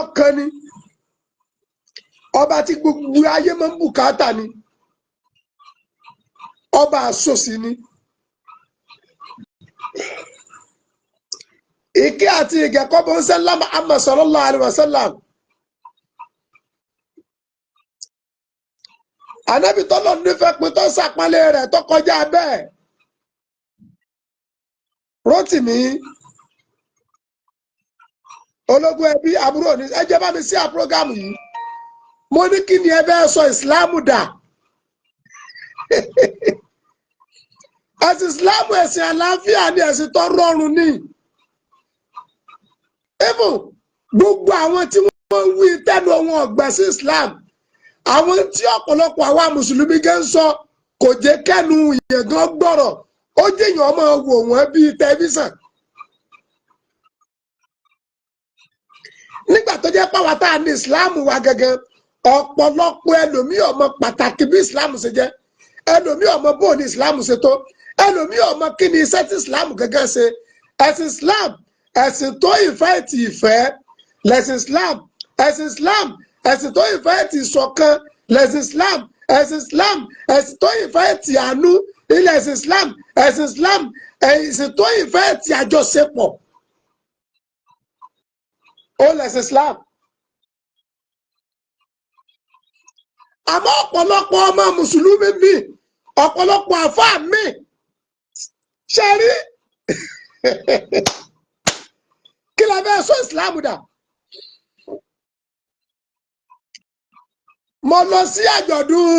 ọ̀kan ni ọba tí gbogbo ayé máa ń bùkátà ni ọba àsòsì ni ìkẹ́ àti ìgẹ̀kọ́ bó ń sẹ́lá Muhammad sallallahu alaihi wasallam ànábì tọ́lọ̀ nífẹ̀ẹ́ pé tó sàpálẹ̀ rẹ̀ tó kọjá bẹ́ẹ̀ Rótìmí ológun ẹbí àbúrò ní ẹ jẹ́ bá mi sí àpúrógámù yìí mo ní kí ni ẹ bẹ́ẹ̀ sọ ìsìláàmù dà ẹ̀sìn ìsìláàmù ẹ̀sìn àlàáfíà ni ẹ̀sìn tó rọrùn ní even gbogbo àwọn tí wọ́n wí tẹ́nu wọn ọ̀gbẹ́ sí Islam àwọn tí ọ̀pọ̀lọpọ̀ àwa mùsùlùmí gẹ́ ń sọ kò jẹ́ kẹ́nu ìyẹn gan gbọ́rọ̀ ó jẹ́yàn ọmọ wò wọ́n bíi tẹlifíṣàn nígbà tó jẹ́ pàwọ́ tá a ní Islam wa gẹ́gẹ́ ọ̀pọ̀lọpọ̀ ẹlòmíì ọmọ pàtàkì bí Islam ṣe jẹ́ ẹlòmíì ọmọ bó ní Islam ṣe tó ẹlòmíì ọmọ kí ni iṣẹ́ tí Islam gẹ́gẹ́ ṣe ẹ̀sìn Islam ẹ̀sìn tó ìfẹ́ ti ìfẹ́ lẹ̀sìn Islam ẹ̀sìn Islam ẹ̀sìn tó ìfẹ́ ti ìṣọ̀kan lẹ̀sìn Islam ẹ̀sìn Islam ẹ̀sìn tó ìfẹ́ ti àánú ilẹ̀ ẹ̀sìn Islam ẹ̀sìn Islam ẹ̀sìn tó ìfẹ́ ti àjọṣepọ̀ ó lẹ̀sìn Islam. àmọ́ ọ̀pọ̀lọpọ̀ ọmọ mùsùlùmí mi ọ̀pọ̀lọpọ̀ àfáà mi ṣe rí kí la fẹ́ sọ Islam dà. mo lọ sí àjọ̀dún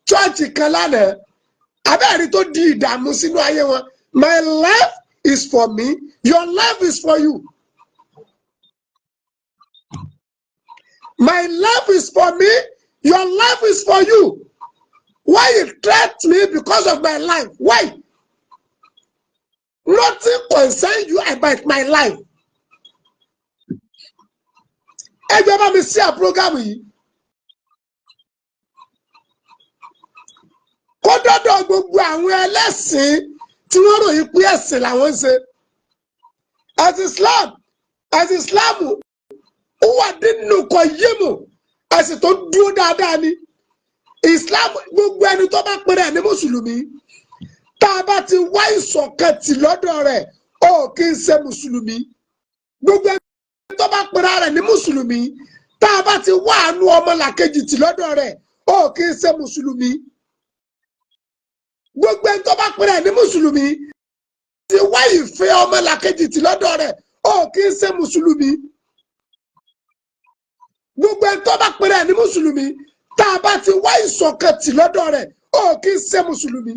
chọ́ọ̀chì kan lánàá abẹ́rẹ́ tó di ìdààmú sínú ayé wọn my life is for me your life is for you my life is for me your life is for you why you threat me because of my life why nothing concern you about my life ẹ jẹ́ bá mi sí àpúrógámù yìí kó dọ́dọ̀ gbogbo àwọn ẹlẹ́sìn tí wọ́n ròyìn pé ẹ̀sìn làwọn ń ṣe ẹ̀sìn Islam ó wà nínú kọ yémù ẹ̀sìn tó dúró dáadáa ni Islam gbogbo ẹni tó bá pèrè ní mùsùlùmí tá a bá ti wá ìṣọ̀kan tì lọ́dọ̀ rẹ̀ ó kì í ṣe mùsùlùmí gbogbo ẹni tó bá pèrè rẹ̀ ní mùsùlùmí tá a bá ti wá àánú ọmọlàkejì tì lọ́dọ̀ rẹ̀ ó kì í ṣe mùsùlùmí gbogbo ẹni tó bá pèrè ní mùsùlùmí ti wá ìfẹ́ ọmọlàkejì tì lọ́dọ̀ rẹ̀ ó kì í ṣe mùsùlùmí gbogbo ẹni tó bá pèrè ní mùsùlùmí tá a bá ti wá ìṣọ̀kan tì lọ́dọ̀ rẹ̀ ó kì í ṣe mùsùlùmí.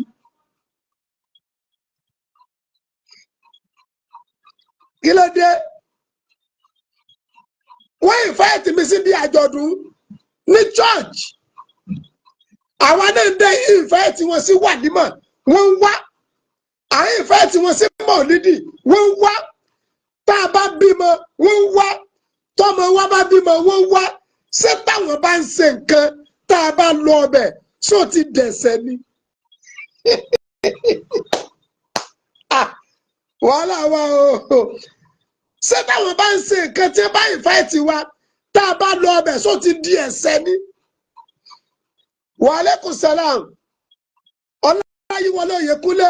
kí ló dé wọ́n ìfẹ́ tì mí sí bí àjọ̀dún ní church àwọn náà ń dé ìfẹ́ tí wọ́n sí wàlímọ̀ wọ́n ń wá àwọn ìfẹ́ tí wọ́n sí mọ̀lídì wọ́n ń wá tá a bá bímọ wọ́n ń wá tọ́mọ wa bá bímọ wọ́n ń wá ṣé táwọn bá ń ṣe nǹkan tá a bá lọ ọbẹ̀ ṣó ti dẹ̀sẹ̀ ni wàhálà wa o ṣé táwọn bá ń ṣe nǹkan tí wọ́n bá ìfẹ́ tiwa tá a bá lọ ọbẹ̀ ṣó ti di ẹ̀ṣẹ̀ ni. Wàhálẹ́kùn sàlám ọláyíwọlé Oyèkúnlé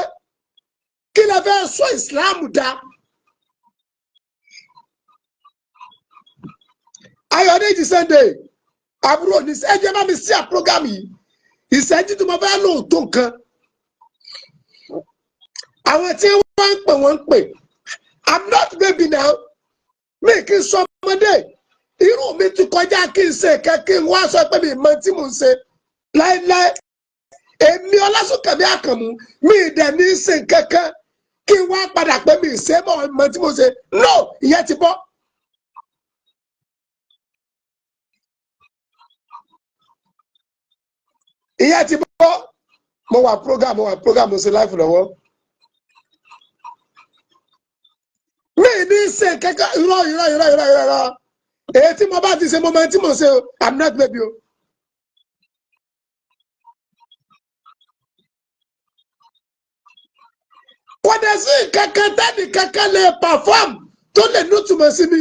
kí lè fẹ́ sọ ìsìláàmù dá. Ayọ̀dèjì Sunday àbúrò ní ẹ jẹ́ bá mi sí àpúrógámù yìí ìṣẹ́jú tí mo fẹ́ lò tó nǹkan àwọn tí wọ́n ń pè I'm not baby now mi kì í sọ ọmọdé irú mi ti kọjá kí n ṣe kẹ́kí n wá sọ pé mi mọ tí mo ń ṣe láíláí èmi Ọlásùnkànmí Àkànmú mi dẹ̀ ní í ṣe kankan kí n wá padà pé mi ṣe mọ tí mo ṣe no ìyẹn ti bọ́. ìyẹn ti bọ́ mo wà program mo ṣe live lọ́wọ́ mi ní í ṣe kankan irọ́ èyí tí mo bá ti ṣe mo mọ tí mo ṣe o I'm not baby o. kò dẹ̀ sí kankan tẹ́nì kankan lè perform tó lè nútùmọ̀ sí mi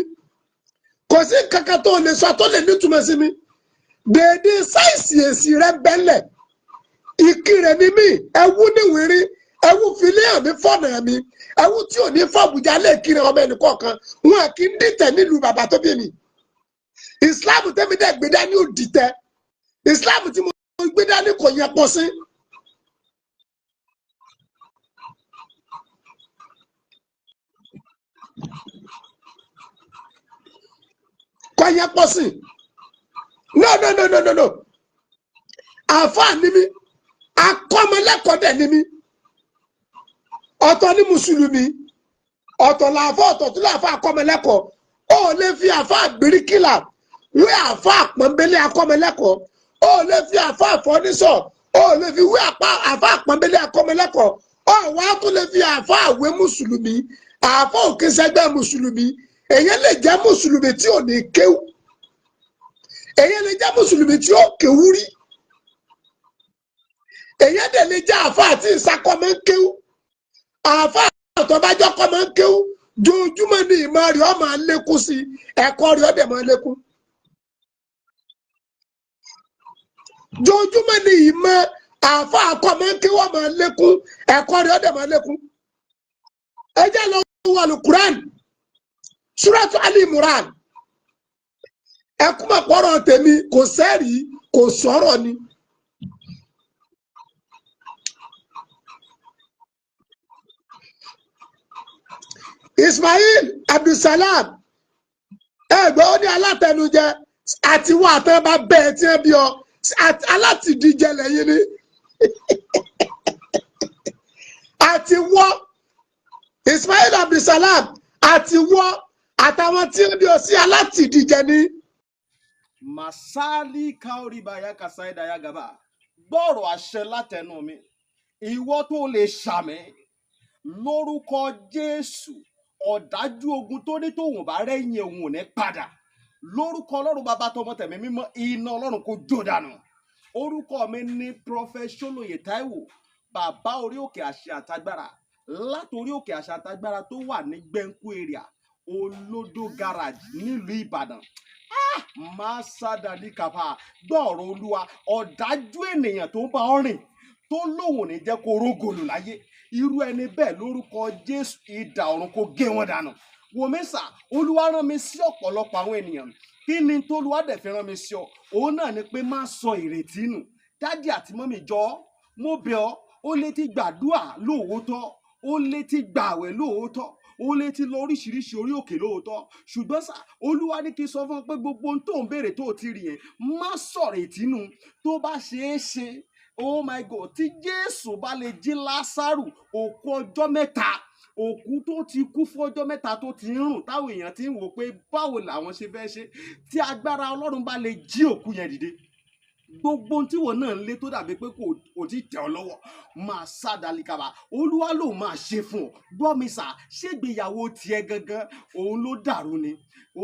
kò sí kankan tó lè sọ tó lè nítumọ̀ sí mi dèédé sáìsì èsì rẹ bẹ́lẹ̀ ìkirè ni mí ẹwú níwìírí ẹwú filé àmì fọ́nà mi ẹwú tí ò ní fọ́bùjá lè kiri ọmọ ẹnì kọ̀ọ̀kan wọn kì í dìtẹ̀ nílùú bàbá tó bí mi Islam tẹ́mi dẹ́ gbé dání ò dìtẹ̀ Islam tí mo gbé dání kò yẹ pọ̀ sí. kò yẹ pọ̀ sí no àfáà ni mí akọ́mọlẹ́kọ̀ọ́ dẹ̀ ni mí ọ̀tọ̀ ní mùsùlùmí ọ̀tọ̀ làáfà ọ̀tọ̀ tó làáfà akọ́mọlẹ́kọ̀ọ́ ó lè fi àfáà bíríkìlà wé àfáà pọ́nbélé akọ́mọlẹ́kọ̀ọ́ ó lè fi àfáà fọ́nísọ̀ ó lè fi wé àfáà pọ́nbélé akọ́mọlẹ́kọ̀ọ́ ó wá tó lè fi àfáà wé mùsùlùmí àfáà òkè sẹ́gbẹ́ mùsùlùmí èyí lè jẹ́ mùsùlùmí tí ò ní kéwú èyí lè jẹ́ mùsùlùmí tí ó kéwú rí èyí dẹ̀ lè jẹ́ àfáà tí ìsakọ́mọ́ ń kéwú àfáà àtọ́bájọ́ kọ́mọ́ ń kéwú jojúmọ́ ní ìmọ̀ rẹ̀ ó máa lékún sí ẹ̀kọ́ rẹ̀ ó dẹ̀ máa lékún jojúmọ́ ní ìmọ̀ àfáà kọ́mọ́ ń kéwú ó máa lékún ẹ̀kọ́ rẹ̀ ó dẹ̀ máa lékún ẹ jẹ́ lọ wọ Al-Qur'an Suratu Ali Imran ẹkúmọ̀ pọ̀rọ̀ tèmi kò sẹ́rìí kò sọ̀rọ̀ ni. Ismail Abdulsalam ẹgbẹ́ ó ní alátẹnujẹ àti wọ́n àtẹ́bá bẹ́ẹ̀ tí ẹ bí ọ alátìdíjẹ lẹ́yìn ni àti wọ́n Ismail Abdulsalam àti wọ́n àtàwọn tí ń bí ọ sí alátìdíjẹ ni. Masali kaoribaya kasaidaya gaba gbọ́rọ̀ àṣẹ látẹnu mi ìwọ tó lè ṣàmì lórúkọ Jésù ọ̀dájú ogun tó ní tòun bá rẹ́yìn òun ò ní padà lórúkọ Ọlọ́run bàbá tọmọ tẹ̀mí mímọ́ iná Ọlọ́run kò jó dànù orúkọ mi ní Prophet Ṣólóyè Táíwò bàbá orí òkè àṣẹ àtagbára látòrí òkè àṣẹ àtagbára tó wà ní Gbẹ̀ǹkú area Olódó garage nílùú Ìbàdàn máa sádàdí kàfà gbọ́ọ̀rọ̀ Olúwa ọ̀dájú ènìyàn tó ń bá ọ rìn tó lóun ní jẹ́ kó rógòlù láyé irú ẹni bẹ́ẹ̀ lórúkọ Jésù idà ọ̀run kó gé wọn dànù wòmísà Olúwa rán mi sí ọ̀pọ̀lọpọ̀ àwọn ènìyàn kí ni tó Olúwa dẹ̀ fi rán mi sí ọ òun náà ni pé má sọ ìrètí nù dádì àti mọ́mì jọ mo bẹ̀ ọ́ ó lè ti gbàdúrà lóòótọ́ ó lè ti gbààwẹ̀ lóòótọ́ ó lè ti lọ oríṣiríṣi orí òkè lóòótọ́ ṣùgbọ́n sá Olúwa ní kí n sọ fún ọ pé gbogbo ohun tó ń béèrè tó ti rí yẹn má sọ̀rọ̀ ìtínú tó bá ṣeé ṣe oh my God tí Jésù bá lè jí Lásárù òkú ọjọ́ mẹ́ta òkú tó ti kú fún ọjọ́ mẹ́ta tó ti ń rùn táwọn èèyàn ti ń wò pé báwo làwọn ṣe fẹ́ ṣe tí agbára Ọlọ́run bá lè jí òkú yẹn dìde gbogbo ohun tí wọn náà ń lé tó dàbí pé kò tí tẹ̀ ọ́ lọ́wọ́ máa sádàlíkàbà Olúwa ló máa ṣe fún ọ gbọ́ mi sà ṣégbéyàwó tiẹ̀ gangan òun ló dàrú ni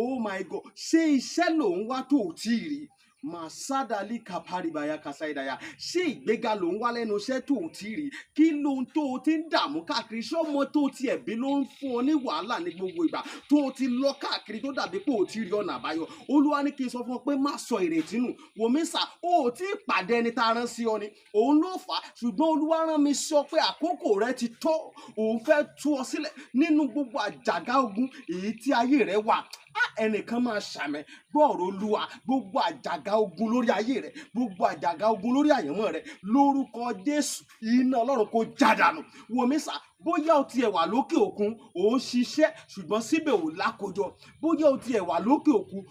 oh my God ṣé iṣẹ́ lòun wá tó ò tí ì rí Masadali kaparibaya kasaidaya ṣé ìgbéga ló ń wá lẹ́nu iṣẹ́ tó o ti rí kí ló ń tó o ti ń dààmú káàkiri ṣọmọ tó o ti ẹ̀bí ló ń fún ọ ní wàhálà ní gbogbo ìgbà tó o ti lọ káàkiri tó dàbí pé o ti rí ọ̀nà àbáyọ Olúwa ní kí n sọ fún ọ pé má sọ ìrètí nù wòmísà o ò tí ì pàdé ẹni tá a rán sí ọ ni òun ló fà á ṣùgbọ́n Olúwa rán mi sọ pé àkókò rẹ ti tó òun fẹ́ tú ọ sílẹ̀ nínú gbogbo àjàgà ogun èyí tí ayé rẹ wà ẹnìkan máa ṣàmẹ gbọ́ọ̀rọ̀ Olúwa gbogbo àjàgà ogun lórí ayé rẹ gbogbo àjàgà ogun lórí àyànmọ́ rẹ lórúkọ Jésù iná Ọlọ́run kó jádànù wòmísà bóyá o tiẹ̀ wà lókè òkun ò ń ṣiṣẹ́ ṣùgbọ́n síbẹ̀ ò lákòjọ bóyá o tiẹ̀ wà lókè òkun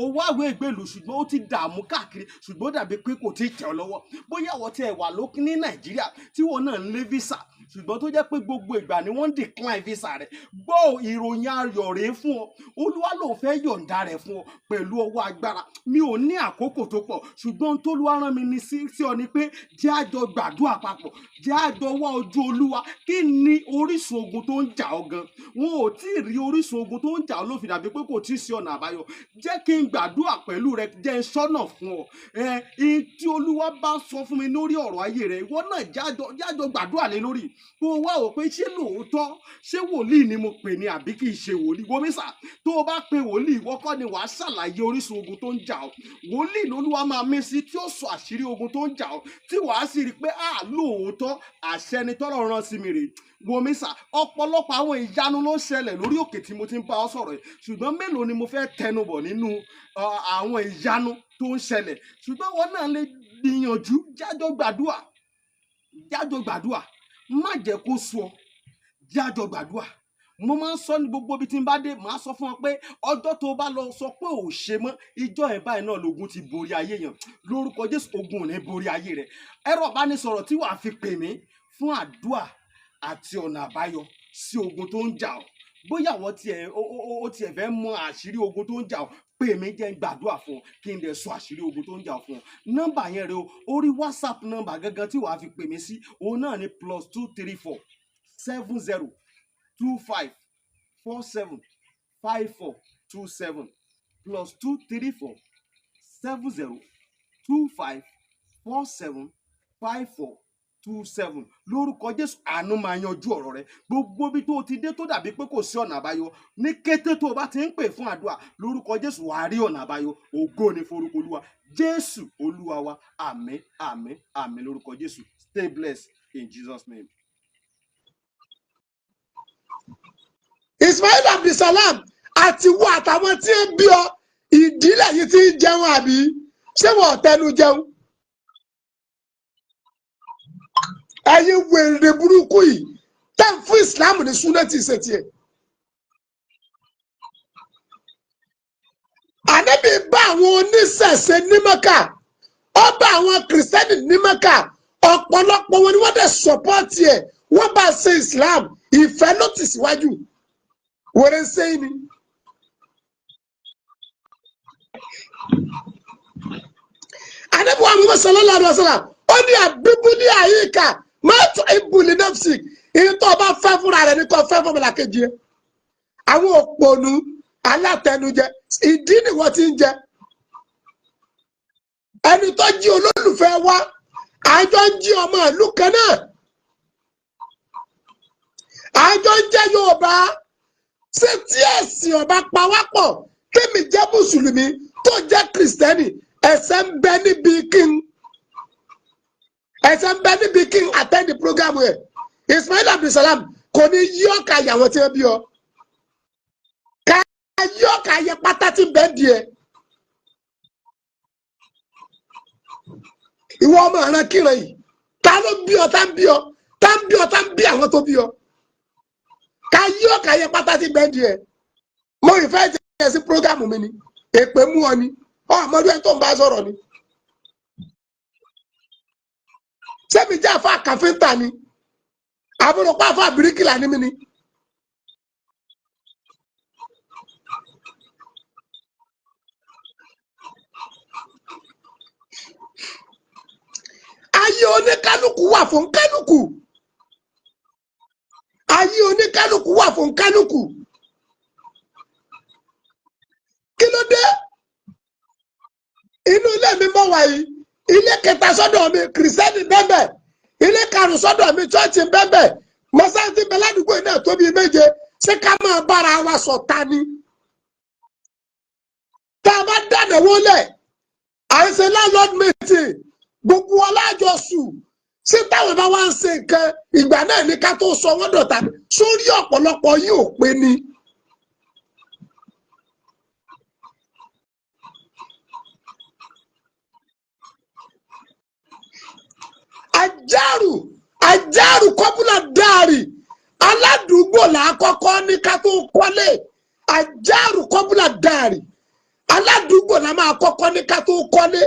ò wáwé ìgbèlú ṣùgbọ́n ó ti dààmú káàkiri ṣùgbọ́n ó dàbí pé kò tí ì tẹ̀ ọ́ lọ́wọ́ bóyá o tiẹ̀ wà lókè ní Nàìjíríà tí wọn náà ń lé visa ṣùgbọ́n tó jẹ́ pé gbogbo ìgbà ni wọ́n ń decline visa rẹ̀ gbọ́ ìròyìn ayọ̀ rèé fún ọ Olúwa ló fẹ́ yọ̀ǹda rẹ̀ fún ọ pẹ̀lú ọwọ́ agbára mi ò ní àkókò tó pọ̀ ṣùgbọ́n tó Olúwa rán mi ní sí ọ ni pé jẹ́ àjọ gbàdúrà papọ̀ jẹ́ àjọ wá ojú Olúwa kí kí ni orísun ogun tó ń jà ọ́ gan? Wọn ò tí ì rí orísun ogun tó ń jà ọ́ ló fi dàbí pé kò tí ì sí ọ̀nà àbáyọ. Jẹ́ kí n gbàdúrà pẹ̀lú rẹ, jẹ́ n sọ́nà fún ọ. Tí Olúwa bá sọ fún mi lórí ọ̀rọ̀ ayé rẹ, ìwọ náà jájọ gbàdúrà lé lórí. Kó o wá wò pé ṣé lóòótọ́ ṣé wòlíì ni mo pè ní àbí kì í ṣe wòlíì. Wo mi sà, tó o bá pe wòlíì, ìwọ kọ́ ni wàá ṣàlàyé orísun ogun tó ń jà ọ́. Wòlíì lolúwa máa mí sí tí ó sọ àṣírí ogun tó ń jà ọ́, tí wàá sì rí i pé lóòótọ́ àṣẹ ni tọ́lọ́run rán sí mi rè. Wo mi sà, ọ̀pọ̀lọpọ̀ àwọn ìyanu ló ń ṣẹlẹ̀ lórí òkè tí mo ti ń bá ọ sọ̀rọ̀ yìí, ṣùgbọ́n mélòó ni mo fẹ́ tẹnubọ̀ nínú àwọn ìyanu tó ń ṣẹlẹ̀. Ṣùgbọ́n wọn náà lè gbìyànjú, jájọ gbàdúrà, má jẹ́ kó sú ọ, jájọ gbàdúrà. Mo máa ń sọ ní gbogbo ibi tí n bá dé, màá sọ fún ọ pé ọjọ́ tó bá lọ sọ pé ò ṣe mọ́, ìjọ ẹ̀ báyìí náà lógun ti borí ayé yẹn. Lórúkọ Jésù, ogun ò ní borí ayé rẹ. Ẹ̀rọ ìbánisọ̀rọ̀ tí wàá fi pè mí fún àdúrà àti ọ̀nà àbáyọ sí ogun tó ń jà ọ́. Bóyá ó tiẹ̀ fẹ́ mọ àṣírí ogun tó ń jà ọ́, pè mí jẹ́ n gbàdúrà fún ọ kí n dẹ̀ sọ àṣírí ogun tó ń jà ọ́ fún ọ. Nọ́mbà yẹn rẹ o, orí WhatsApp nọ́mbà gangan tí wàá fi pè mí sí, òun náà ni +234 70 25 47 54 27 +234 70 25 47 54 27. Lórúkọ Jésù, àánú máa yanjú ọ̀rọ̀ rẹ. Gbogbo ibi tó ti dé tó dàbí pé kò sí ọ̀nà àbáyọ, ní kété tó o bá ti ń pè fún àdúrà, lórúkọ Jésù wàá rí ọ̀nà àbáyọ. Ògo ni forúkọ Olúwa. Jésù Olúwa wa. Àmín, àmín, àmín lórúkọ Jésù. Stay blessed in Jesus' name. Ismail Abdulsalam àti wo àtàwọn tí ń bí ọ, ìdílé yìí ti ń jẹun àbí ṣé wọn ò tẹnu jẹun? Ẹ̀yin wèrè burúkú yìí tẹ́ ń fún Islam ní súnẹ́tì ìṣètì ẹ̀. Ànábì bá àwọn oníṣẹ̀ṣe ní Mẹ́kà, ó bá àwọn kìrìsìtẹ́nì ní Mẹ́kà, ọ̀pọ̀lọpọ̀ wọn ni wọ́n dẹ̀ sọ́pọ́ọ̀tì ẹ̀, wọ́n bá ṣe Islam, ìfẹ́ ló tì síwájú. Wèrè ń sẹ́yìn ni. Ànábì wa Muhammad sallallahu alaihi wasallam ó ní àbíbúlé àyíká mọ́tò ìbùlé nọ́ọ̀sì, ìyẹn tó o bá fẹ́ fúnra rẹ̀ ní kò fẹ́ fún ọmọlàkejì ẹ̀. Àwọn òpònú alátẹnujẹ, ìdí ni wọ́n ti ń jẹ. Ẹni tó jí olólùfẹ́ wa, àjọ ń jí ọmọ ìlú kan náà, àjọ ń jẹ́ Yorùbá. Ṣé tí ẹ̀sìn ọba pawápọ̀, kémi jẹ́ mùsùlùmí tó jẹ́ kìrìsìtẹ́nì, ẹ̀ṣẹ̀ ń bẹ níbi kí n attend the program rẹ̀. Ismail Abdulsalam kò ní yí ọ̀ka ìyàwó tí wọ́n bí ọ. Ká yí ọ̀ka yẹ pátá tí ń bẹ díẹ̀. Ìwọ ọmọ ọ̀ràn kíran yìí, ta ló bí ọ, tá ń bí ọ, tá ń bí ọ, tá ń bí àwọn tó bí ọ. Ká yí ọ̀ka yẹ pátá tí ń bẹ díẹ̀. Mo ìfẹ́ jẹ́ sí program mi ni, èpè mú ọ ni, ọmọdé ẹni tó ń bá sọ̀rọ̀ ni. Sẹ́mi jẹ́ àfa kàfíńtà ni, àbúrò pa àfa bíríkìlà ni mi ni. Ayé oníkálukú wà fún kálukú. Ayé oníkálukú wà fún kálukú. Kí ló dé? Inú ilé mi mọ́ wáyé, ilé kẹta sọ́dọ̀ mi kìrìsìtẹ́nì bẹ́ẹ̀, ilé karùn-ún sọ́dọ̀ mi chọ́ọ̀chì bẹ́ẹ̀, mọ́sáàsì bẹ́ẹ̀ ládùúgbò náà tó bí méje. Ṣé ká máa bára wa ṣọ̀tá ni? Tá a bá dáná wọlé, à ń ṣe landlord meeting, gbogbo ọlájọ sùn. Ṣé táwọn bá wá ń ṣe nǹkan ìgbà náà ní ká tó sọ wọ́n dọ̀tá sórí ọ̀pọ̀lọpọ̀ yìí ò pé ni. Àjàrù kọ́bùlà dáàrì, aládùúgbò là á kọ́kọ́ ní ká tó kọ́lé. Àjàrù kọ́bùlà dáàrì, aládùúgbò là máa kọ́kọ́ ní ká tó kọ́lé.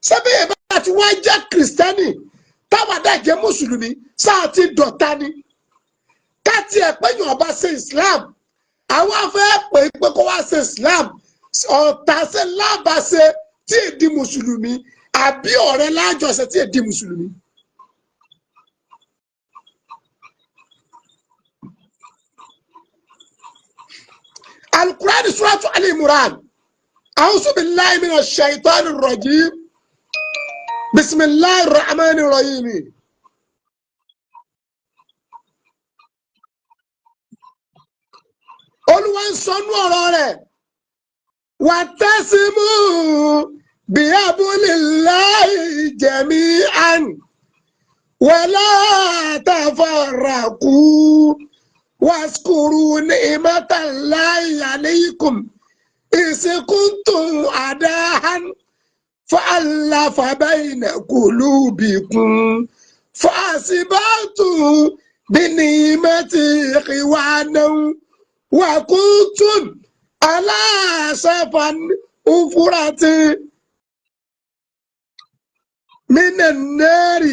Ṣébí yẹn bá ti wá jẹ́ kìrìsìtẹ́nì, táwọn adájẹ́ mùsùlùmí sáà ti dọ̀tá ni. Ká tiẹ̀ pé yàn bá ṣe Islam, àwọn afẹ́ pè é pé kó wá ṣe Islam, ọ̀tá ṣe lábàṣe tí èdè mùsùlùmí, àbí ọ̀rẹ́ lájọṣe tí èdè mùsùlùmí. القرآن سورة آل عمران أعوذ بالله من الشيطان الرجيم بسم الله الرحمن الرحيم Olúwa ń sọnú ọ̀rọ̀ rẹ̀ واعتصموا بحبل الله جميعا ولا تفرقوا واذكروا نعمة الله عليكم إذ كنتم أعداء فألف بين قلوبكم فأصبحتم بنعمته إخوانا وكنتم على شفا حفرة من النار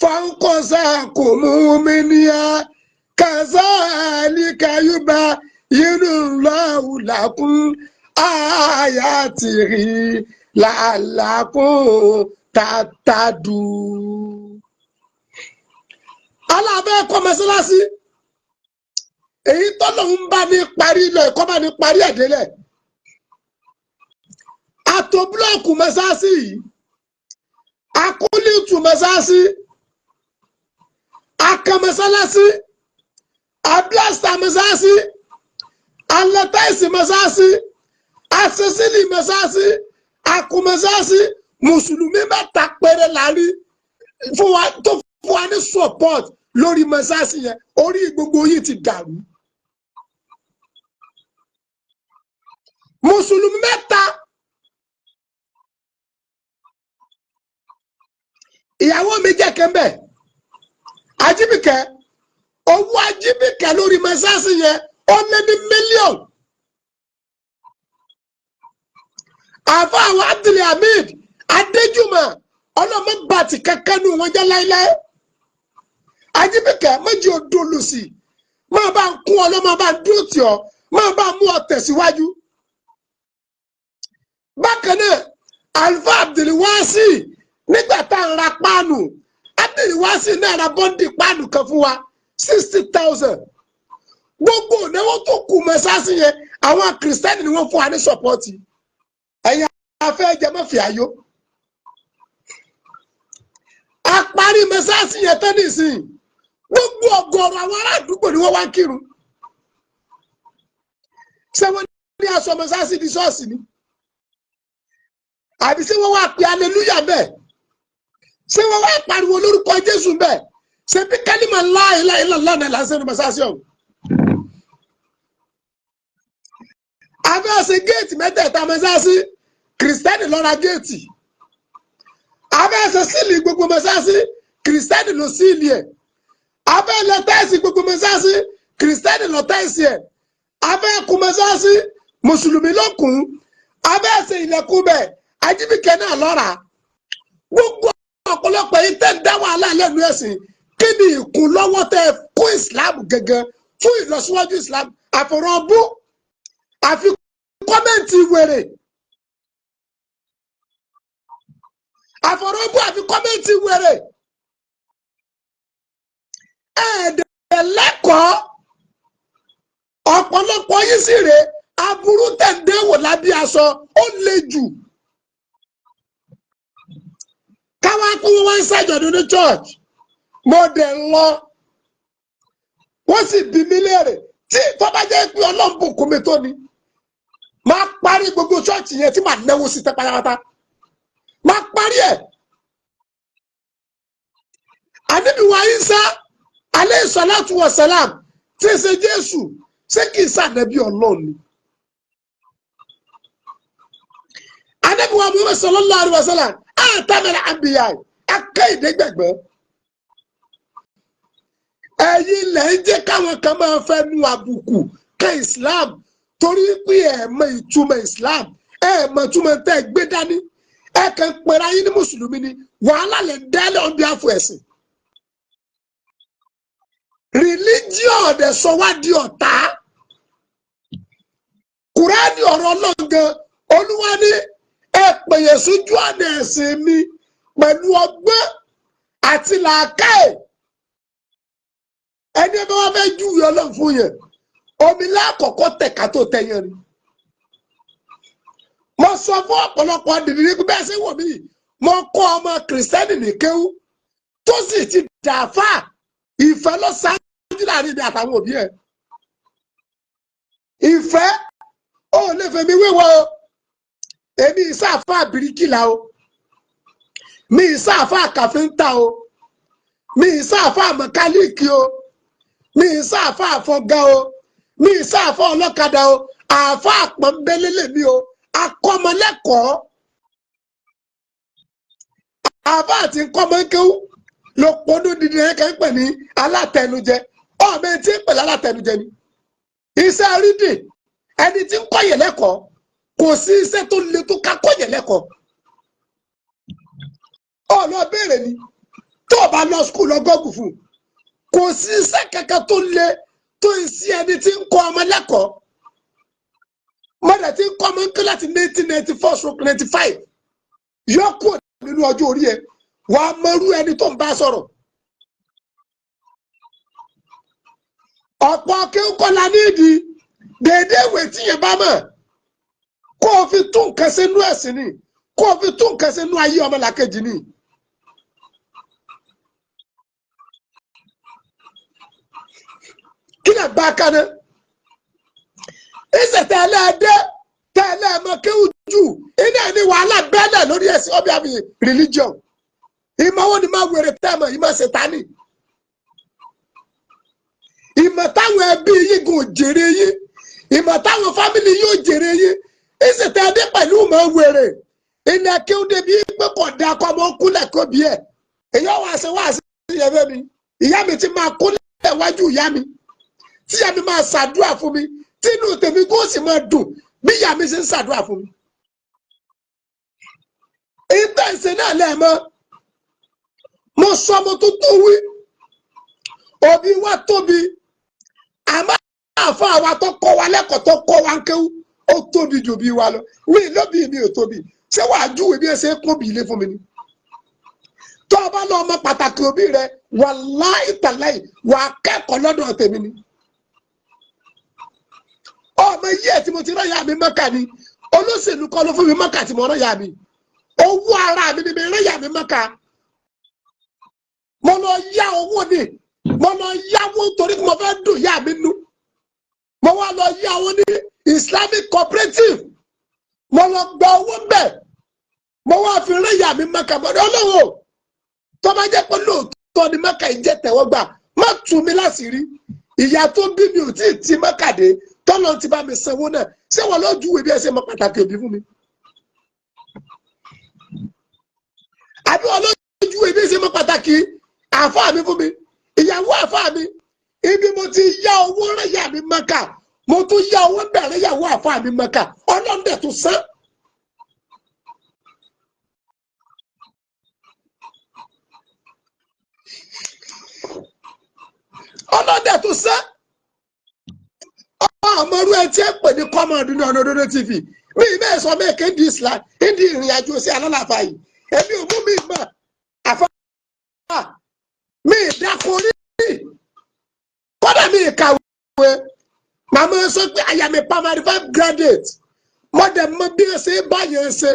فانقذكم منها كذلك يبين الله لكم آياته لعلكم تهتدون. alábẹ́ ẹ̀kọ́ mọ́sálásí èyí tọ́lọ̀ ń bá ní parí lọ ẹ̀kọ́ bá ní parí ẹ̀dẹ́lẹ̀ àtò búlọ́ọ̀kù mọ́sálásí yìí akólítù mọ́sálásí akẹ́ mọ́sálásí ablasta mọ́sálásí alẹ́tẹ́sì mọ́sálásí asesili mọ́sálásí akú mọ́sálásí mùsùlùmí mẹ́ta péré láàrí fún wa ní support lórí mọ́sálásí yẹn orí gbogbo yìí ti dàrú. mùsùlùmí mẹ́ta ìyàwó mi jẹ́ kẹ́ńbẹ̀ Ajíbìkẹ́ owó Ajíbìkẹ́ lórí mọ́sálásí yẹn ó lé ní mílíọ̀nù. àfa àwọn Abdulhamid Adéjùmọ̀ ọlọ́mọgbàtì kankan nù wọn jẹ́ láíláí. Ajíbìkẹ́ méjì ò dolo sí i máa bá ń kún ọ lọ máa bá ń dúró tì ọ máa bá mú ọ tẹ̀síwájú. bákan náà Alfa Abdulwasi nígbà tá à ń ra páànù Abdulwasi náà ra bọ́ǹdì páànù kan fún wa 60,000. gbogbo ìnáwó tó kù mọ́sáàsì yẹn àwọn kìrìsìtẹ́nì ni wọ́n fún wa ní sọ́pọ́ọ̀tì. ẹ̀yin afẹ́ jẹ́ mọ́fì ayó. a parí mọ́sáàsì yẹn tán nísìnyí gbogbo ọgọ́rùn àwọn ará àdúgbò ni wọ́n wá ń kírun. ṣé wọ́n ní aṣọ mọ́sáàsì di ṣọ́ọ̀ṣì ni? àbí ṣé wọ́n wá pe aleluya bẹ́ẹ̀? ṣé wọ́n wá pariwo lórúkọ Jésù bẹ́ẹ̀? ṣé bí kálímà la ilaha illallah náà lásán ní mọ́sáàsì ọ̀hún? abẹ́ ọ̀sẹ̀ géètì mẹ́tẹ̀ẹ̀ta mọ́sáàsì kìrìsìtẹ́nì ló ra géètì. abẹ́ ọ̀sẹ̀ sílì gbogbo mọ́sáàsì kìrìsìtẹ́nì ló sílì ẹ̀. abẹ́ ilẹ̀ táìsì gbogbo mọ́sáàsì kìrìsìtẹ́nì ló táìsì ẹ̀. abẹ́ ẹkùn mọ́sáàsì mùsùlùmí ló kùn. abẹ́ ẹsẹ̀ ilẹ̀kùn bẹ̀ Ajíbìkẹ́ náà lọ́ra. gbogbo ọ̀pọ̀lọpọ̀ yìí tẹ́ ń dá wàhálà lẹ́nu ẹ̀sìn kí ni ìkún lọ́wọ́ tẹ́ kún Islam gẹ́gẹ́ fún ìlọsíwájú Islam àfọ̀rọ̀ bú àfi kọ́mẹ́ǹtì wèrè àfọ̀rọ̀ bú àfi kọ́mẹ́ǹtì wèrè ẹ̀ẹ́dẹ̀ lẹ́kọ̀ọ́ ọ̀pọ̀lọpọ̀ yìí sì rè aburú tẹ̀ǹdẹ́wò lábí aṣọ ó le jù. káwá kú wọn ń ṣàjọ̀dún ní church mo dẹ̀ lọ wọ́n sì bí mi léèrè tí tó bá jẹ́ pé Ọlọ́run bùkún mi tó ni máa parí gbogbo ṣọ́ọ̀ṣì yẹn tí màá náwó sí tẹ́ pátápátá máa parí ẹ̀. Ànábì wa Ìsá alayhi salatu wa salam tí ń ṣe Jésù ṣé kì í ṣànábì Ọlọ́run ni? Ànábì wa Muhammad sallallahu alaihi wa sallam àtàmìlà àbíyá aká ìdẹ́gbẹ̀gbẹ́. ẹ̀yin lẹ̀ ń jẹ́ káwọn kan máa fẹ́ nu àbùkù ká Islam torí pé ẹ̀ mọ ìtumọ̀ Islam ẹ̀ mọ ìtumọ̀ tẹ́ ẹ gbé dání ẹ̀ kàn pẹ̀lú ayé ní mùsùlùmí ni wàhálà lè dálẹ̀ ọ̀bí àfọ̀ ẹ̀sìn. religion dẹ̀ sọ wá di ọ̀tá. Kùránì ọ̀rọ̀ Ọlọ́run gan Olúwa ní ẹ pèyè sójú ọ̀nà ẹ̀sìn mi pẹ̀lú ọgbọ́n àti làákàyè. ẹni ẹ bá wá fẹ́ júwe Ọlọ́run fún yẹn omi lákọ̀ọ́kọ́ tẹ̀ka tó tẹ̀yàn ni. Mo sọ fún ọ̀pọ̀lọpọ̀ dìdì ní bẹ́ẹ̀ sí wò mí mo kọ́ ọmọ kìrìsìtẹ́nì ní kéwú tó sì ti dàáfà ìfẹ́ ló ṣáájú láàrin mi àtàwọn òbí ẹ̀. Ìfẹ́ ó lè fẹ́ mi wéwọ́ o èmi ìsáàfà bìríkìlà o mi ìsáàfà kàfíńtà o mi ìsáàfà mẹkáníìkì o mi ìsáàfà àfọ̀gá o mi ìsáàfà ọlọ́kadà o àáfà àpọ̀nbélélè mi o akọ́mọlẹ́kọ̀ọ́ àáfà àti nkọ́mọ́kéwú ló pọ́nú dídí ẹ̀kẹ́ ń pè ní alátẹnujẹ ọmọ ẹni tí ń pè lálátẹnujẹ ni iṣẹ́ rídì ẹni tí ń kọ́yẹ̀ lẹ́kọ̀ọ́ kò sí iṣẹ́ tó le tó ká kọ́yẹ̀ lẹ́kọ̀ọ́ ọ̀nà béèrè ni tó o bá lọ skul lọ gọ́gù fún kò sí iṣẹ́ kankan tó le tó iṣẹ́ ẹni tí ń kọ́ ọmọ lẹ́kọ̀ọ́ mọ́dà tí ń kọ́ ọmọ ńkẹ́ láti 1994-95 yọ kúrò nínú ọjọ́ orí ẹ wàá mọrú ẹni tó ń bá sọ̀rọ̀ ọ̀pọ̀ akéwòkọ́lá nídìí déédé ìwé tíyẹn bá mọ̀ kó o fi tún nǹkan sínú ẹ̀sìn ni kó o fi tún nǹkan sínú ayé ọmọlàkejì ni. kí lè bá a kan náà ìṣẹ̀ tẹ́lẹ̀ dé tẹ́lẹ̀ mọ kéwù jù iná ní wàhálà bẹ́ẹ̀lẹ̀ lórí ẹ̀sìn ọbẹ̀ àmì religion ìmọ̀wó ni máa wèrè tẹ́mọ̀ ìmọ̀ ṣètánì ìmọ̀ táwọn ẹbí yìí gùn jèrè yìí ìmọ̀ táwọn fámìlì yóò jèrè yìí ìṣẹ̀ tẹ́lẹ̀ dé pẹ̀lú ìmọ̀ wèrè iná kéwù débi pé kò dá kọ́ ọmọ kúlẹ̀ kó bí ẹ̀ èyí wà sí ìyẹ̀fẹ́ mi ìyá mi ti máa kúlẹ̀ wájú ìyá mi tí ìyá mi máa ṣàdúrà fún mi tínú tèmi kó sì máa dùn bí ìyá mi ṣe ń ṣàdúrà fún mi. ìgbà ìṣe náà lẹ́ẹ̀mọ́ mo sọ ọmọ tó tó wí òbí wa tóbi àmọ́ àfa àwa tó kọ́ wa lẹ́kọ̀ọ́ tó kọ́ wa ń kéwú ó tóbi jù bí wa lọ mi lóbi mi ò tóbi ṣé wàá júwe bí ẹ ṣe kún bí ilé fún mi ni. tó o bá lọ ọmọ pàtàkì òbí rẹ wàláhì tàláhì wàá kẹ́kọ̀ọ́ lọ́dọ̀ tèmi ni. ọmọ yìí ẹ̀ tí mo ti rán ìyá mi Mẹ́kà ni olóṣèlú kọ́ ló fún mi Mẹ́kà tí mo rán ìyá mi owó ara mi ni mi rán ìyá mi Mẹ́kà mo lọ yá owó ni mo lọ yáwó torí mo fẹ́ dùn ìyá mi nú mo wá lọ yá owó ní Islamic Cooperative mo lọ gba owó mbẹ mo wá fi rán ìyá mi Mẹ́kà mo ní Ọlọ́run tó bá jẹ́ pé lóòótọ́ ni Mẹ́kà yìí jẹ́ tẹ̀wọ́gbà má tú mi láṣìírí ìyá tó bí mi ò tí ì ti Mẹ́kà dé tọ́lọ́ ti bá mi sanwó náà ṣé wọ́n lọ́ọ́ júwèé bí ẹ ṣe mọ pàtàkì òbí fún mi. àbí wọ́n lọ́ọ́ júwèé bí ẹ ṣe mọ pàtàkì àáfàá mi fún mi ìyàwó àáfàá mi ibi mo ti yá owó rẹ̀ yà mí Mẹ́kà mo tún yá owó bẹ̀rẹ̀ yàwó àáfàá mi Mẹ́kà ọlọ́dẹ tó sán. ọlọ́dẹ tó sán. ọmọrú ẹ tí ẹ pè ní kọ́mọ̀dún ní Ọ̀nàdọ́dọ́ TV mi ì bẹ́ẹ̀ sọ mẹ́ẹ̀kẹ́ di Islam ìdí ìrìn àjò sí alálàfà yìí èmi ò mú mi mọ̀ àfà mi ì dákun rí kọ́dà mi ì kàwé màmá sọ pé àyà mi primary 5 graduate mo dẹ̀ mọ bí ẹ ṣe bá yẹn ṣe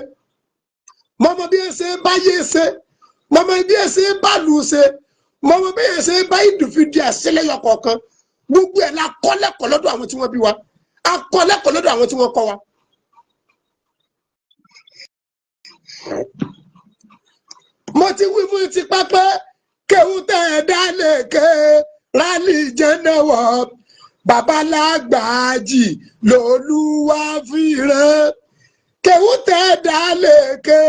mo mọ bí ẹ ṣe bá yẹn ṣe mo mọ bí ẹ ṣe bá lù ṣe mo mọ bí ẹ ṣe bá ìdùfídìí àṣẹlẹyọ kọ̀ọ̀kan gbogbo ẹ̀ la kọ́ lẹ́kọ̀ọ́ lọ́dọ̀ àwọn tí wọ́n bí wa a kọ́ lẹ́kọ̀ọ́ lọ́dọ̀ àwọn tí wọ́n kọ́ wa. mo ti wí fún ti pápẹ́ kéwú tẹ́ ẹ dálé ké rálì jẹ́nẹ́wọ̀ babalágbàájì lòlúwa fìrẹ́ kéwú tẹ́ ẹ dálé ké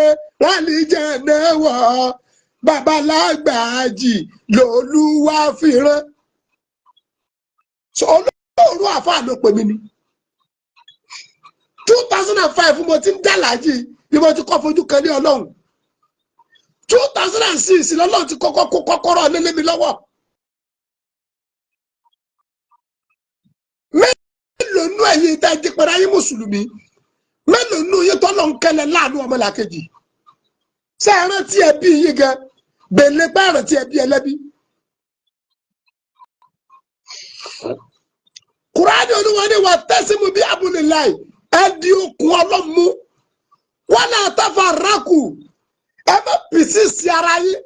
rálì jẹ́nẹ́wọ̀ babalágbàájì lòlúwa fìrẹ́. So olóòrú àfáà ló pè mí ni 2005 mo ti ń dàlájì bí mo ti kọ́ fojú kan ní Ọlọ́run 2006 lọ́lọ́run ti kọ́kọ́ kó kọ́kọ́rọ́ nílé mi lọ́wọ́ mélòó nú ẹ̀yin ìta jí pẹ̀lú ayé mùsùlùmí mélòó nú yín tọ́lọ́ ń kẹlẹ̀ láàánú ọmọlàkejì ṣé ẹ rántí ẹbí yín gan gbèlè pé ẹ rántí ẹbí ẹlẹ́bí Kùránì Olúwa ní wà tẹ́símù bí abúlélàì ẹ di okùn Ọlọ́mú wala tafarraku ẹ má pìsì sí ara yín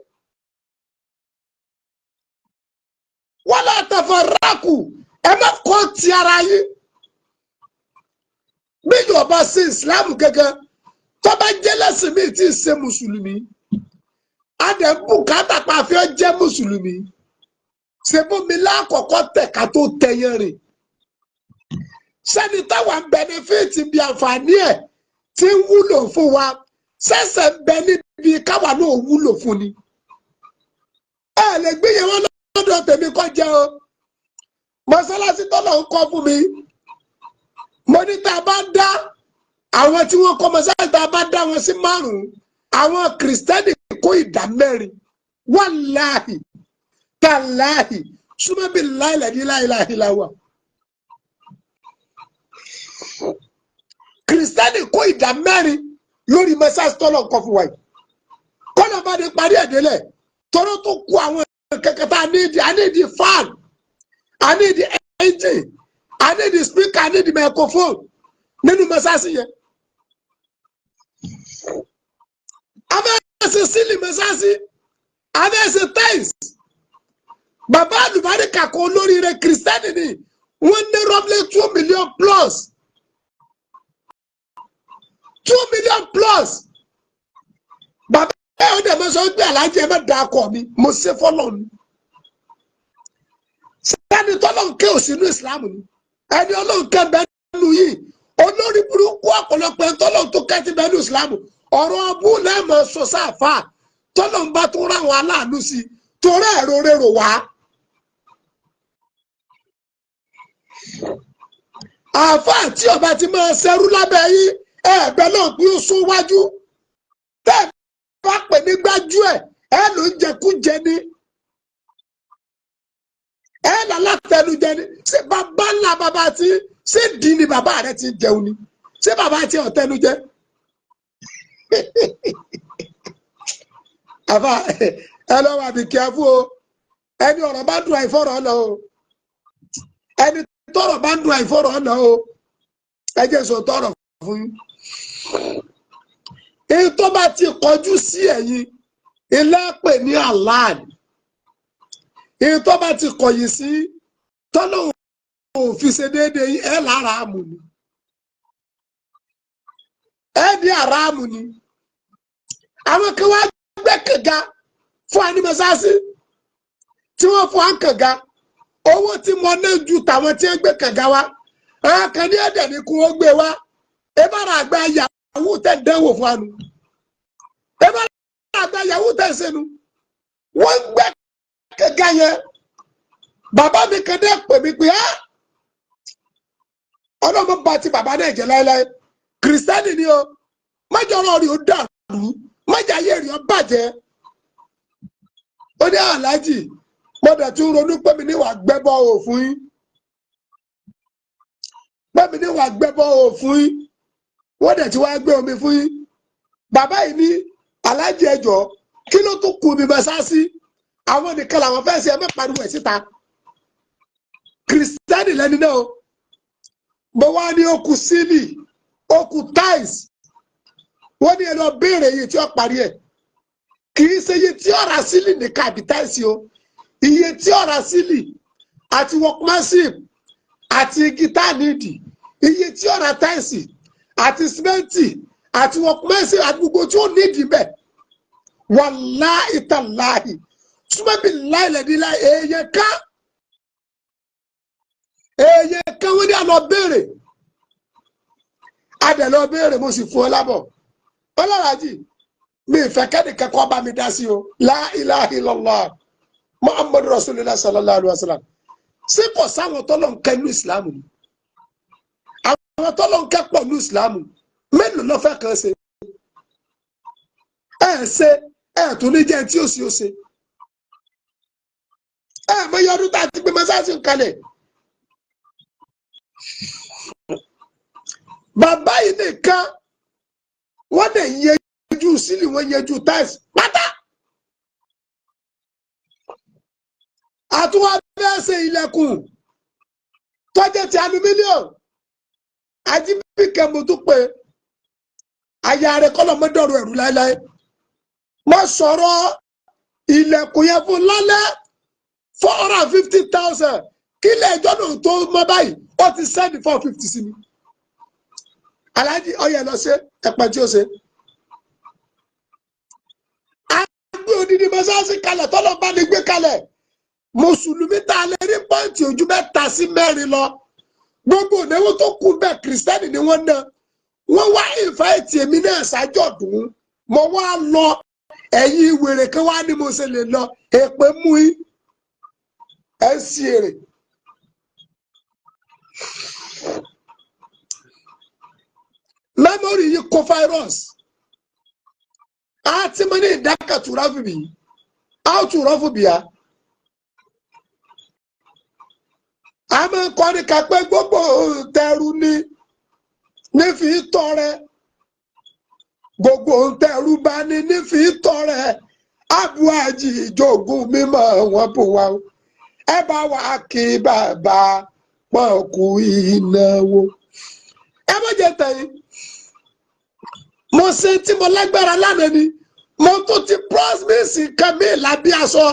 wala tafarraku ẹ má kọ́ ti ara yín bí Yorùbá sí Islam gẹ́gẹ́ tó bá jẹ́ lẹ́sìn mi tí ì ṣe mùsùlùmí adẹ̀ bùkátà pa fi ọ́ jẹ́ mùsùlùmí ṣe bómi lákọ̀ọ́kọ́ tẹ̀ ká tó tẹ̀yẹ̀ rìn sẹ́ni táwa ń bẹnẹfíìtì bí àǹfààní ẹ̀ tí ń wúlò fún wa ṣẹ̀ṣẹ̀ ń bẹ níbi káwa náà wúlò fún ni ẹ lè gbéyẹn wọn lọ́dọ̀ tèmi kọ́ jẹ́ o mọ́sálásí tọ́lọ̀ ń kọ́ fún mi mo ní tá a bá dá àwọn tí wọ́n kọ́ mọ́sálásí tá a bá dá wọn sí 5 àwọn kìrìsìtẹ́nì kó ìdá 4 wàláhì tàláhì súnmọ́ bí láìláìláìláìláwà kìrìsìtẹ́nì kó ìdá 4 lórí mọ́sálásí tọ́lọ̀ ń kọ́ fún wa yìí kọ́nà bá ní parí ẹ̀dẹ́lẹ̀ tọ́rọ tó kú àwọn kẹ̀kẹ́ tá I need fan I need engine I need speaker I need microphone nínú mọ́sálásí yẹn abẹ́ẹ̀sẹ̀ sílì mọ́sálásí abẹ́ẹ̀sẹ̀ tiles bàbá àlùbáríkà kan olóríire kìrìsìtẹ́nì ni wọ́n ní roughly 2 million plus 2 million plus bàbá ẹ̀ ọ́ dẹ̀ mọ́ sọ pé aláàjì ẹ̀ má da akọ mi mo ṣe fọ́lọ́ mi sẹ́ni tọ́lọ́ ké òsínú ìsìlámù ni ẹni ọlọ́run kẹ́ bẹ́ẹ̀ nínú yìí olórí burúkú ọ̀pọ̀lọpọ̀ ẹni tọ́lọ́ tó kẹ́ ti bẹ́ẹ̀ nínú ìsìlámù ọ̀rọ̀ ọbú lẹ́ẹ̀mọ sọ sáfà tọ́lọ́ ń bá tó ráwọn aláàánú sí i torí ẹ̀rọ rérò wá. àáfàá tí ọba ti máa ṣerú lábẹ́ yìí ẹ̀ẹ́bẹ̀ náà pín ó sún wájú tẹ́ ẹ bá pè ní gbájú ẹ ló ń jẹkújẹ ní ẹ là látẹnujẹ ní ṣé bàbá ńlá bàbá tí ṣé dì ní bàbá rẹ ti jẹun ni ṣé bàbá tí ọ̀tẹnujẹ. àfà ẹ lọ wà bí kíáfù o ẹni ọ̀rọ̀ bá dùn àìfọ̀rọ̀ ọ̀nà o ẹni tọ́rọ̀ bá dùn àìfọ̀rọ̀ ọ̀nà o ẹ jẹ́ sọ tọ́rọ̀ fún yín. èyí tó bá ti kọjú sí ẹ̀yin ilé pè ní Allah èyí tó bá ti kọ̀yìn sí tọ́lọ́hùn òfin ṣe déédéé yín ẹ lára àmù ni ẹ ní àràmù ni àwọn kan wá gbẹ́ kànga fún animasasi tí wọ́n fún àkànga owó tí mo ná ju tàwọn tí ń gbé kànga wá àwọn kan ní ẹ̀dẹ̀ ní kí wọ́n gbé wá ẹ bá ra àgbà yahoo tẹ̀ dánwò fún anu ẹ bá ra àgbà yahoo tẹ̀ sẹ́nu wọ́n gbẹ́ kànga yẹn bàbá mi kan dẹ́ pè mí pé ọlọ́mọ bá ti bàbá náà jẹ láéláé kìrìsìtẹ́nì ni o májọ ọ̀rọ̀ rí o dàrú májà ayé rí o bàjẹ́ ó ní aláàjì mo dẹ̀ tún ronú pé mi níwà gbẹ́bọ́ òfun yín pé mi níwà gbẹ́bọ́ òfun yín wọ́n dẹ̀ ti wá gbé omi fún yín bàbá yìí ní aláàjì ẹjọ́ kí ló tún kù mi bẹ́sà sí àwọn nìkan làwọn fẹ́ ṣe ẹ mẹ́pàdé ẹ̀ síta kìrìsìtẹ́nì lẹ́ni náà mo wá ní okùn sílì okùn tiles wọ́n ní ẹ lọ béèrè iye tí ó parí ẹ̀ kì í ṣe iye tí ó ra sílì nìkan àbí tiles o iye tí ó ra sílì àti workmanship àti gítà nídìí iye tí ó ra tiles àti simenti àti workmanship àti gbogbo tí ó nídìí bẹ́ẹ̀ wàláhì tàláhì súnmọ́ bí láìlẹ̀dílá èèyàn kan wọ́n ní àlọ́ béèrè adẹ̀lọ́ béèrè mo sì fún ọ lábọ̀ ọlọ́rajì mi ìfẹ́ kẹ́nìkan kọ́ bá mi dá sí o la ilaha illallah muhammadu rasulillah sallallahu alaihi wasallam sí kò sáwọn tọ́lọ̀ ń kẹ́ ní ìsìlámù ni àwọn tọ́lọ̀ ń kẹ́ pọ̀ ní ìsìlámù mélòó ló fẹ́ kàn ṣe tún ní jẹ́ tí ó sì ó ṣe mọ iye ọdún tá a ti gbé mọ́sáàsì kalẹ̀ bàbá yìí nìkan wọ́n lè yẹjú sílì wọ́n yẹjú táìsì pátá àtúwọ́ bẹ́ẹ̀ ṣe ilẹ̀kùn tọ́jẹ́ ti aluminium ajíbíkẹ́ mo tún pé aya rẹ̀ kọ́lọ̀ mọ́dọ̀rọ̀ ẹ̀rù láéláé mo sọ̀rọ̀ ilẹ̀kùn yẹn fún lálẹ́ 450,000 kílẹ̀ ẹjọ́ náà tó mọ́ báyìí ó ti sẹ́ni 450 sí mi aláàjì ọyẹ lọ ṣe ẹ̀pẹ̀ tí ó ṣe. àgbẹ̀ òdìdí mọ́sáàsì kalẹ̀ tọ́lọ́ bá ní gbé kalẹ̀ mùsùlùmí tá a lè rí pọ́ǹtì ojú 3 sí 4 lọ gbogbo ònàwó tó kù bẹ́ẹ̀ kìrìsìtẹ́nì ni wọ́n ná wọ́n wá ìfáìtì èmi náà ṣàjọ̀dún mo wá lọ ẹ̀yin wèrè kan wá ní mo ṣe lè lọ èpè mú yín ẹ̀ ń sí èrè. Memory yìí kó virus a ti mọ ní ìdáka tùrọ̀ fún mi a ó tùrọ̀ fún bìá a máa ń kọ́ ní kápẹ́ gbogbo tẹ̀rù ní fi tọrẹ gbogbo tẹ̀rù bá ní fi tọrẹ abuaji ìjogún mímọ́ wọn bò wá ẹ bá wà kí bàbá pọ̀ kú ìnáwó ẹ má jẹ tẹ̀yìn. Mo ṣe tí mo lágbára lánàá ni mo tún ti promise kan mi lábí aṣọ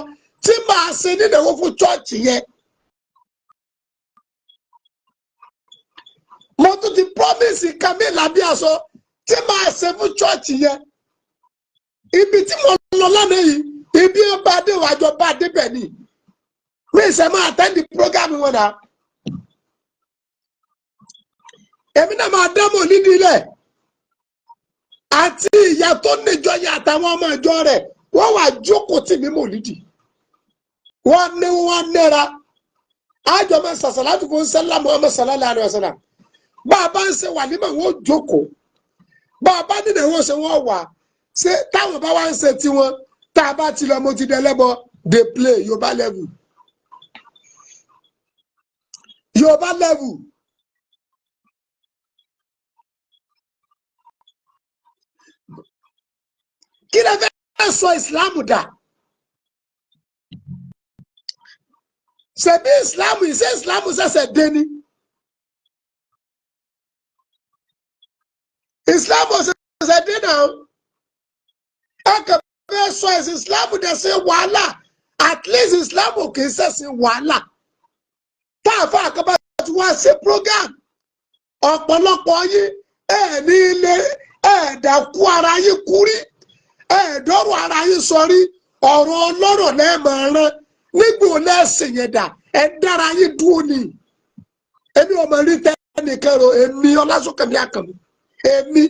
tí màá ṣe nídẹ̀wọ́ fún chọ́ọ̀chì yẹn. Mo tún ti promise kan mi lábí aṣọ tí màá ṣe fún chọ́ọ̀chì yẹn. Ibi tí mo lọ lánàá yìí ibi ó bá dé wájọ bá débẹ̀ ni mi ṣe máa attend the program wọn náà. Èmi náà máa dámọ̀ nídìí rẹ̀. Àti ìyá tó níjọ yẹn àtàwọn ọmọ ìjọ rẹ̀ wọ́n wà jókòó tì mí mòlídì wọ́n nẹ́ra àjọ máa ṣàṣà láti fún sẹ́lá Muhammad sallallahu alaihi wasallam bá a bá ń ṣe wà nímọ̀ wọ́n jókòó bá a bá nínú ìwọ̀n ṣe wọ́n wà ṣé táwọn bá wá ń ṣe tiwọn tá a bá ti lọ mo ti dẹlẹ́bọ dey play Yorùbá level Yorùbá level. Kí lè fẹ́ sọ ìsìláàmù dà? Ṣebí ìsìláàmù yìí ṣé ìsìláàmù ṣẹ̀ṣẹ̀ dé ni? Ìsìláàmù ṣẹ̀ṣẹ̀ dé náà. Ẹ kàn fẹ́ sọ ẹ̀sìn ìsìláàmù dẹ̀ sí wàhálà. At least ìsìláàmù kì í ṣẹ̀sìn wàhálà. Táàfà àkàbà tí wọ́n ṣe program. Ọ̀pọ̀lọpọ̀ yín ẹ̀ ní ilé ẹ̀ẹ́dàkú ara yín kúrí. Ẹ̀ẹ́dọ́rọ̀ ara yín sọrí ọ̀rọ̀ ọlọ́rọ̀ lẹ́ẹ̀mọ̀ràn nígbò lẹ́sìn yẹn dà ẹ̀ dára yín dúró ni èmi ọmọ rí tẹ́nìkan ro èmi Ọlásùnkànmí Àkànmú èmi